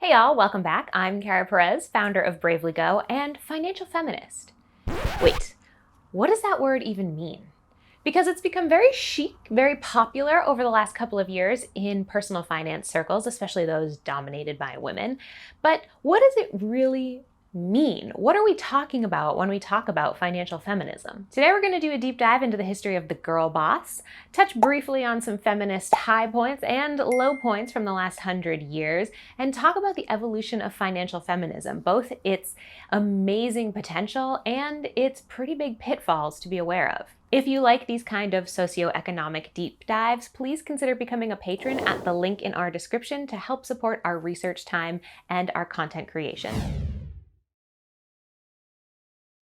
Hey y'all, welcome back. I'm Kara Perez, founder of Bravely Go and financial feminist. Wait, what does that word even mean? Because it's become very chic, very popular over the last couple of years in personal finance circles, especially those dominated by women. But what does it really mean? What are we talking about when we talk about financial feminism? Today we're going to do a deep dive into the history of the girl boss, touch briefly on some feminist high points and low points from the last 100 years, and talk about the evolution of financial feminism, both its amazing potential and its pretty big pitfalls to be aware of. If you like these kind of socioeconomic deep dives, please consider becoming a patron at the link in our description to help support our research time and our content creation.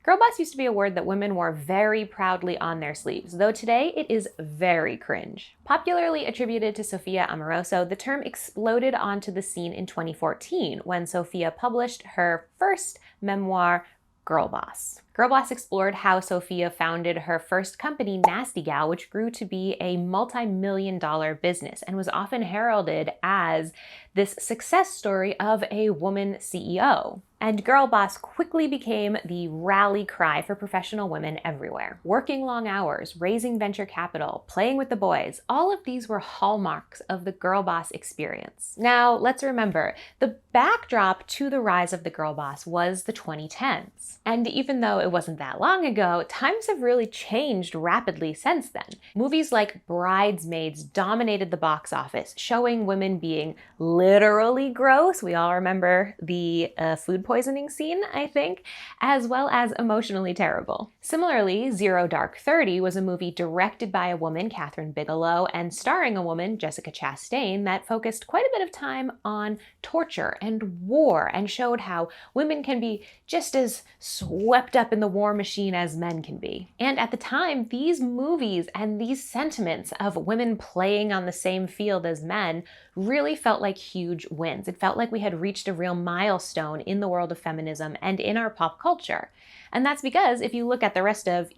Girlboss used to be a word that women wore very proudly on their sleeves, though today it is very cringe. Popularly attributed to Sophia Amoruso, the term exploded onto the scene in 2014 when Sophia published her first memoir, Girlboss. Girlboss explored how Sophia founded her first company, Nasty Gal, which grew to be a multi-million-dollar business and was often heralded as this success story of a woman CEO. And Girlboss quickly became the rally cry for professional women everywhere. Working long hours, raising venture capital, playing with the boys, all of these were hallmarks of the Girlboss experience. Now, let's remember, the backdrop to the rise of the Girlboss was the 2010s. And even though it wasn't that long ago, times have really changed rapidly since then. Movies like Bridesmaids dominated the box office, showing women being literally gross. We all remember the food poisoning scene, I think, as well as emotionally terrible. Similarly, Zero Dark 30 was a movie directed by a woman, Catherine Bigelow, and starring a woman, Jessica Chastain, that focused quite a bit of time on torture and war and showed how women can be just as swept up in the war machine as men can be. And at the time, these movies and these sentiments of women playing on the same field as men really felt like huge wins. It felt like we had reached a real milestone in the world of feminism and in our pop culture. And that's because if you look at the rest of,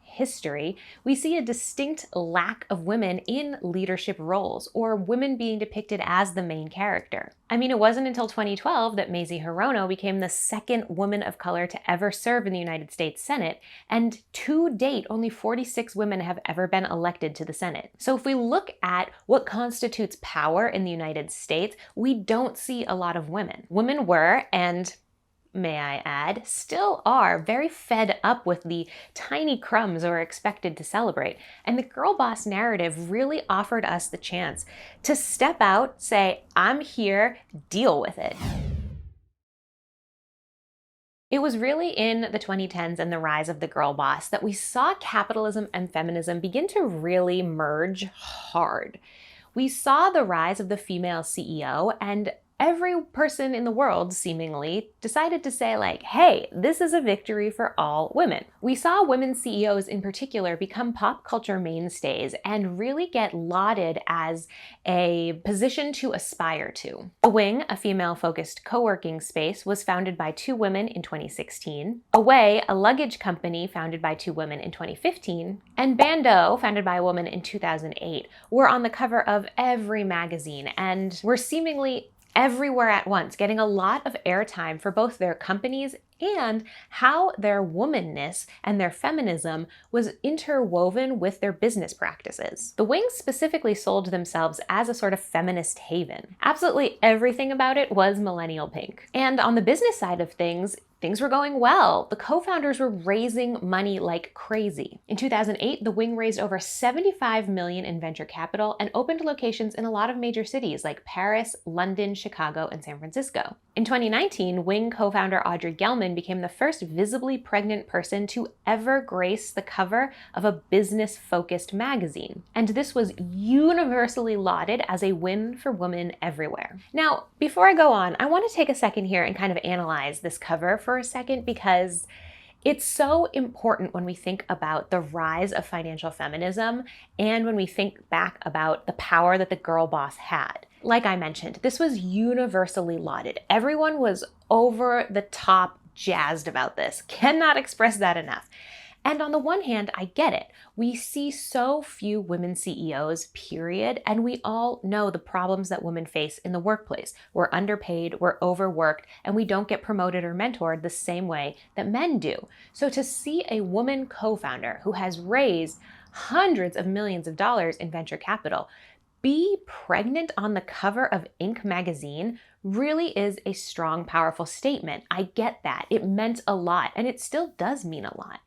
history, we see a distinct lack of women in leadership roles or women being depicted as the main character. I mean, it wasn't until 2012 that Mazie Hirono became the second woman of color to ever serve in the United States Senate, and to date, only 46 women have ever been elected to the Senate. So if we look at what constitutes power in the United States, we don't see a lot of women. Women were, and may I add, still are very fed up with the tiny crumbs we're expected to celebrate. And the girl boss narrative really offered us the chance to step out, say, I'm here, deal with it. It was really in the 2010s and the rise of the girl boss that we saw capitalism and feminism begin to really merge hard. We saw the rise of the female CEO, and every person in the world, seemingly, decided to say hey, this is a victory for all women. We saw women CEOs in particular become pop culture mainstays and really get lauded as a position to aspire to. The Wing, a female-focused co-working space, was founded by two women in 2016. Away, a luggage company founded by two women in 2015. And Bando, founded by a woman in 2008, were on the cover of every magazine and were seemingly everywhere at once, getting a lot of airtime for both their companies and how their womanness and their feminism was interwoven with their business practices. The Wings specifically sold themselves as a sort of feminist haven. Absolutely everything about it was millennial pink. And on the business side of things were going well. The co-founders were raising money like crazy. In 2008, the Wing raised over $75 million in venture capital and opened locations in a lot of major cities like Paris, London, Chicago, and San Francisco. In 2019, Wing co-founder Audrey Gelman became the first visibly pregnant person to ever grace the cover of a business-focused magazine. And this was universally lauded as a win for women everywhere. Now, before I go on, I want to take a second here and kind of analyze this cover for a second, because it's so important when we think about the rise of financial feminism and when we think back about the power that the girl boss had. Like I mentioned, this was universally lauded. Everyone was over the top jazzed about this. Cannot express that enough. And on the one hand, I get it. We see so few women CEOs, period, and we all know the problems that women face in the workplace. We're underpaid, we're overworked, and we don't get promoted or mentored the same way that men do. So to see a woman co-founder who has raised hundreds of millions of dollars in venture capital be pregnant on the cover of Inc. magazine really is a strong, powerful statement. I get that. It meant a lot, and it still does mean a lot.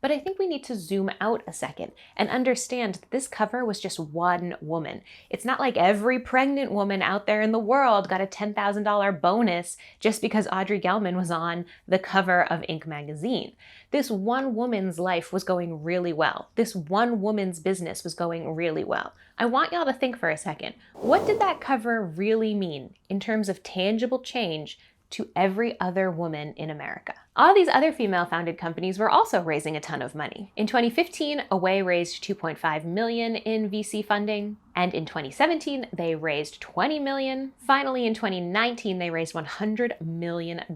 But I think we need to zoom out a second and understand that this cover was just one woman. It's not like every pregnant woman out there in the world got a $10,000 bonus just because Audrey Gelman was on the cover of Inc. magazine. This one woman's life was going really well. This one woman's business was going really well. I want y'all to think for a second. What did that cover really mean in terms of tangible change to every other woman in America? All these other female-founded companies were also raising a ton of money. In 2015, Away raised $2.5 million in VC funding, and in 2017, they raised $20 million. Finally, in 2019, they raised $100 million in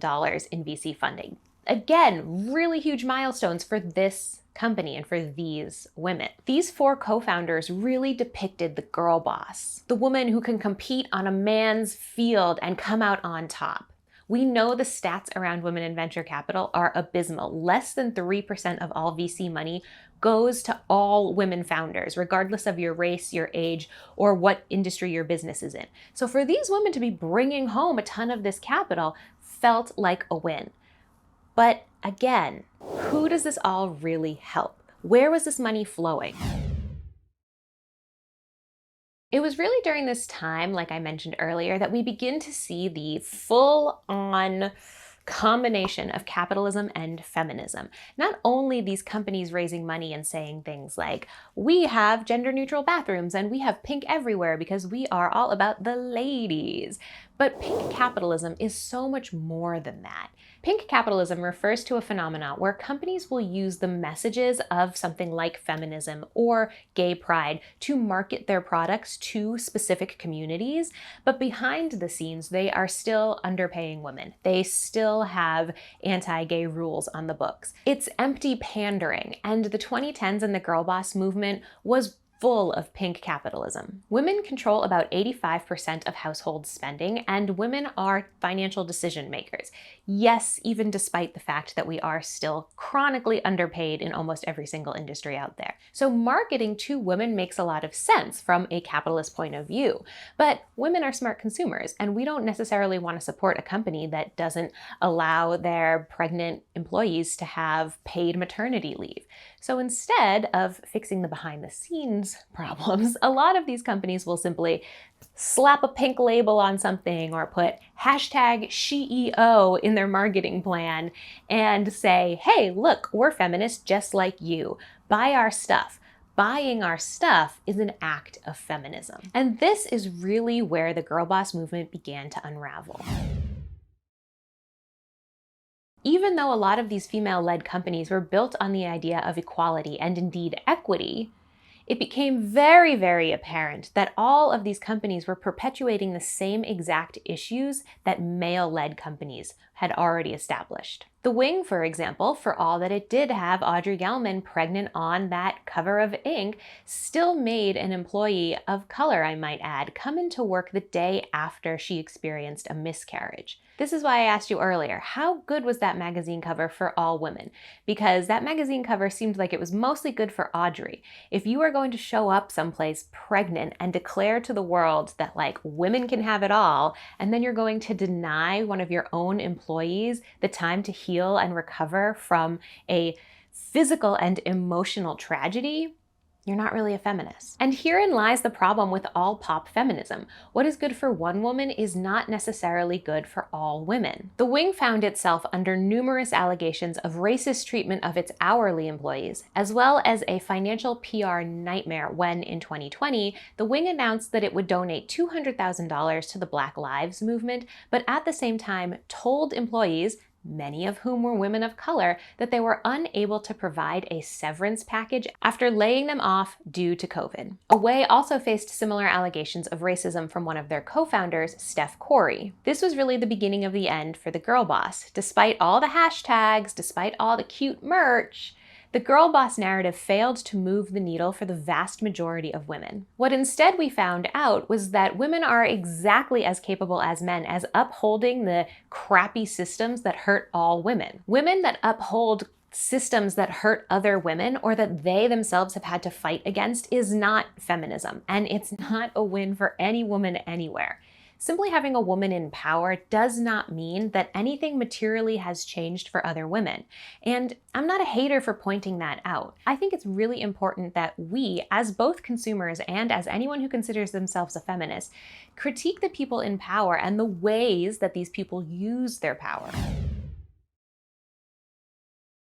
VC funding. Again, really huge milestones for this company and for these women. These four co-founders really depicted the girl boss, the woman who can compete on a man's field and come out on top. We know the stats around women in venture capital are abysmal. Less than 3% of all VC money goes to all women founders, regardless of your race, your age, or what industry your business is in. So for these women to be bringing home a ton of this capital felt like a win. But again, who does this all really help? Where was this money flowing? It was really during this time, like I mentioned earlier, that we begin to see the full-on combination of capitalism and feminism. Not only these companies raising money and saying things like, we have gender-neutral bathrooms and we have pink everywhere because we are all about the ladies. But pink capitalism is so much more than that. Pink capitalism refers to a phenomenon where companies will use the messages of something like feminism or gay pride to market their products to specific communities, but behind the scenes, they are still underpaying women. They still have anti-gay rules on the books. It's empty pandering, and the 2010s and the Girboss movement was full of pink capitalism. Women control about 85% of household spending, and women are financial decision makers. Yes, even despite the fact that we are still chronically underpaid in almost every single industry out there. So marketing to women makes a lot of sense from a capitalist point of view. But women are smart consumers, and we don't necessarily want to support a company that doesn't allow their pregnant employees to have paid maternity leave. So instead of fixing the behind the scenes problems, a lot of these companies will simply slap a pink label on something or put hashtag SheEO in their marketing plan and say, hey, look, we're feminists just like you. Buy our stuff. Buying our stuff is an act of feminism. And this is really where the Girlboss movement began to unravel. Even though a lot of these female-led companies were built on the idea of equality and indeed equity, it became very, very apparent that all of these companies were perpetuating the same exact issues that male-led companies had already established. The Wing, for example, for all that it did have Audrey Gelman pregnant on that cover of Inc., still made an employee of color, I might add, come into work the day after she experienced a miscarriage. This is why I asked you earlier, how good was that magazine cover for all women? Because that magazine cover seemed like it was mostly good for Audrey. If you are going to show up someplace pregnant and declare to the world that like women can have it all, and then you're going to deny one of your own employees the time to heal and recover from a physical and emotional tragedy, you're not really a feminist. And herein lies the problem with all pop feminism. What is good for one woman is not necessarily good for all women. The Wing found itself under numerous allegations of racist treatment of its hourly employees, as well as a financial PR nightmare when, in 2020, the Wing announced that it would donate $200,000 to the Black Lives Movement, but at the same time told employees, many of whom were women of color, that they were unable to provide a severance package after laying them off due to COVID. Away also faced similar allegations of racism from one of their co-founders, Steph Corey. This was really the beginning of the end for the Girlboss. Despite all the hashtags, despite all the cute merch, The girl boss narrative failed to move the needle for the vast majority of women. What instead we found out was that women are exactly as capable as men as upholding the crappy systems that hurt all women. Women that uphold systems that hurt other women or that they themselves have had to fight against is not feminism, and it's not a win for any woman anywhere. Simply having a woman in power does not mean that anything materially has changed for other women. And I'm not a hater for pointing that out. I think it's really important that we, as both consumers and as anyone who considers themselves a feminist, critique the people in power and the ways that these people use their power.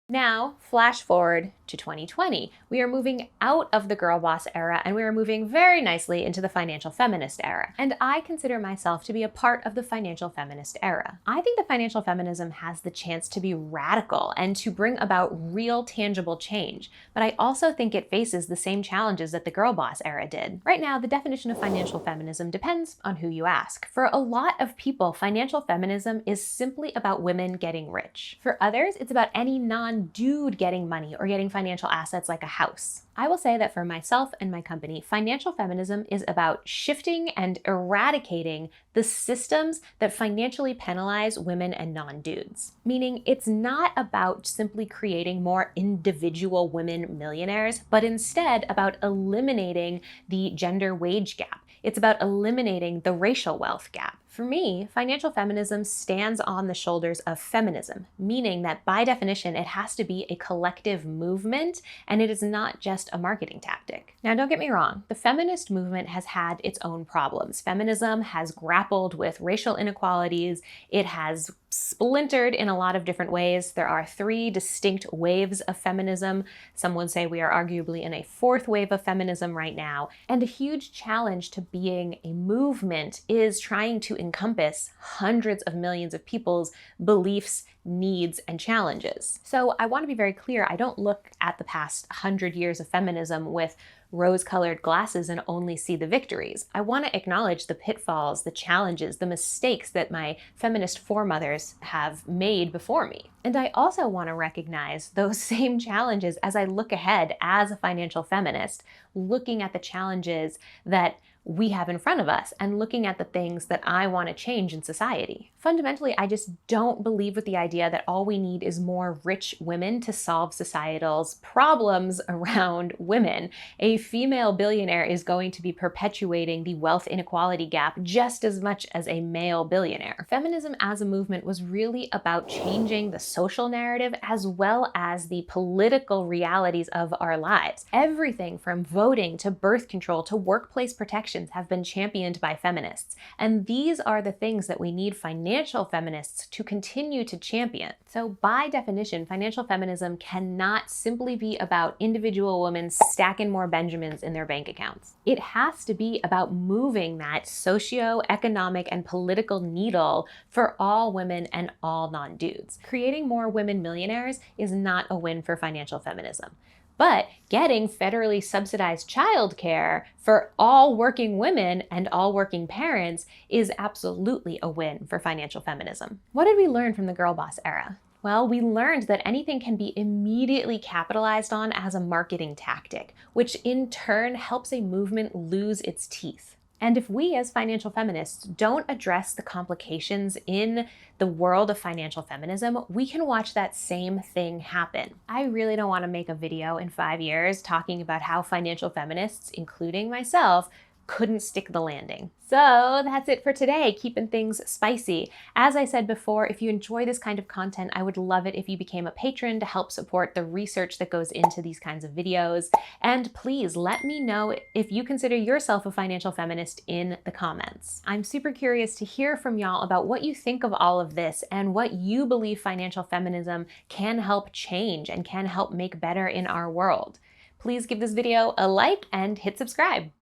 Now, flash forward to 2020. We are moving out of the girl boss era and we are moving very nicely into the financial feminist era. And I consider myself to be a part of the financial feminist era. I think that financial feminism has the chance to be radical and to bring about real tangible change. But I also think it faces the same challenges that the girl boss era did. Right now, the definition of financial feminism depends on who you ask. For a lot of people, financial feminism is simply about women getting rich. For others, it's about any non-dude getting money or getting financial assets like a house. I will say that for myself and my company, financial feminism is about shifting and eradicating the systems that financially penalize women and non-dudes. Meaning it's not about simply creating more individual women millionaires, but instead about eliminating the gender wage gap. It's about eliminating the racial wealth gap. For me, financial feminism stands on the shoulders of feminism, meaning that by definition, it has to be a collective movement and it is not just a marketing tactic. Now, don't get me wrong, the feminist movement has had its own problems. Feminism has grappled with racial inequalities. It has splintered in a lot of different ways. There are 3 distinct waves of feminism. Some would say we are arguably in a 4th wave of feminism right now. And a huge challenge to being a movement is trying to encompass hundreds of millions of people's beliefs, needs, and challenges. So I want to be very clear, I don't look at the past 100 years of feminism with rose-colored glasses and only see the victories. I want to acknowledge the pitfalls, the challenges, the mistakes that my feminist foremothers have made before me. And I also want to recognize those same challenges as I look ahead as a financial feminist, looking at the challenges that we have in front of us and looking at the things that I want to change in society. Fundamentally, I just don't believe with the idea that all we need is more rich women to solve societal's problems around women. A female billionaire is going to be perpetuating the wealth inequality gap just as much as a male billionaire. Feminism as a movement was really about changing the social narrative as well as the political realities of our lives. Everything from voting to birth control to workplace protection have been championed by feminists. And these are the things that we need financial feminists to continue to champion. So by definition, financial feminism cannot simply be about individual women stacking more Benjamins in their bank accounts. It has to be about moving that socio-economic and political needle for all women and all non-dudes. Creating more women millionaires is not a win for financial feminism. But getting federally subsidized childcare for all working women and all working parents is absolutely a win for financial feminism. What did we learn from the girl boss era? Well, we learned that anything can be immediately capitalized on as a marketing tactic, which in turn helps a movement lose its teeth. And if we as financial feminists don't address the complications in the world of financial feminism, we can watch that same thing happen. I really don't want to make a video in 5 years talking about how financial feminists, including myself, couldn't stick the landing. So that's it for today, keeping things spicy. As I said before, if you enjoy this kind of content, I would love it if you became a patron to help support the research that goes into these kinds of videos. And please let me know if you consider yourself a financial feminist in the comments. I'm super curious to hear from y'all about what you think of all of this and what you believe financial feminism can help change and can help make better in our world. Please give this video a like and hit subscribe.